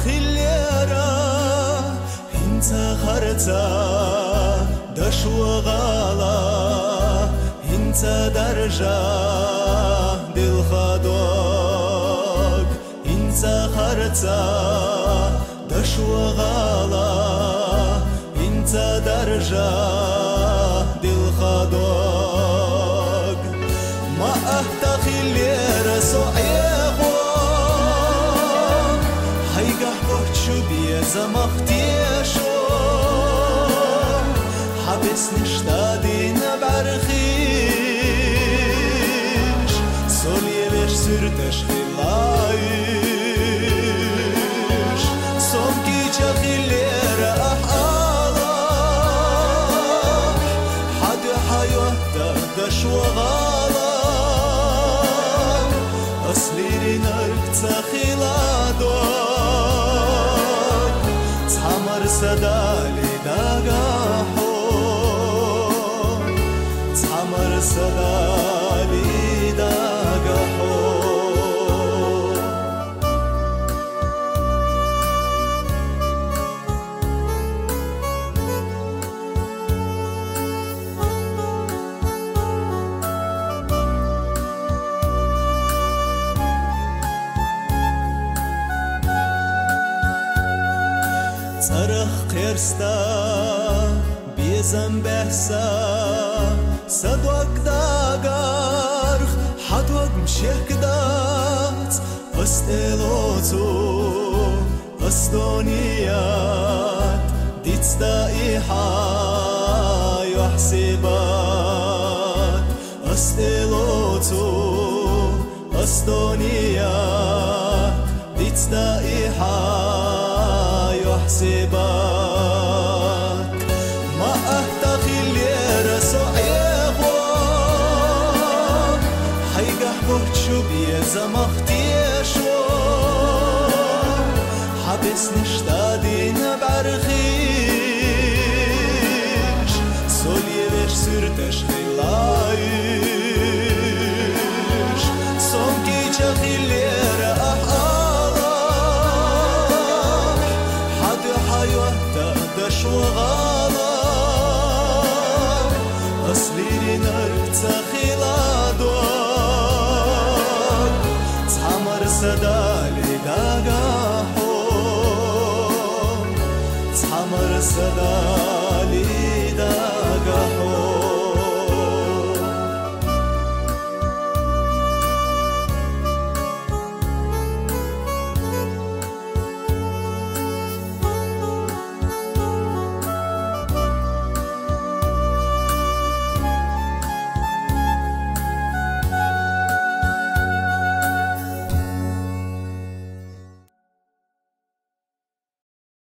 خليرة انت خرتا دشو غالا انت درجة دل خدوك انت خرتا دشو غالا انت درجة دل خدوك ما اهتخي خليرة صعيغو هيقح بوچو بيزا مختيشو حبس نشتادين برخيش سولي بيش سرتش خلايش صومكي جا خليرة أحالا حد حيوة دشو غالا أصلي نركتا خلادوك تحمر سدالي داقاحو تحمر سدالي داقاحو صرخ قرستا بيزن بحسا صدوك داقارخ حدوك مشيك دات استيلوتو استونيات ديتستا إيحا يحسبات استيلوتو استونيات ديتستا إيحا يحسبك ما أهتخي الليرة صعيغو حيقح بوچو بيزا مختيشو حبس نشتادين برخيش سولي بيش سرتش خلايش صومكي جا خليرة دشو غالا أصلي نركتا خلادوك تحمر سدالي داقاحو تحمر سدالي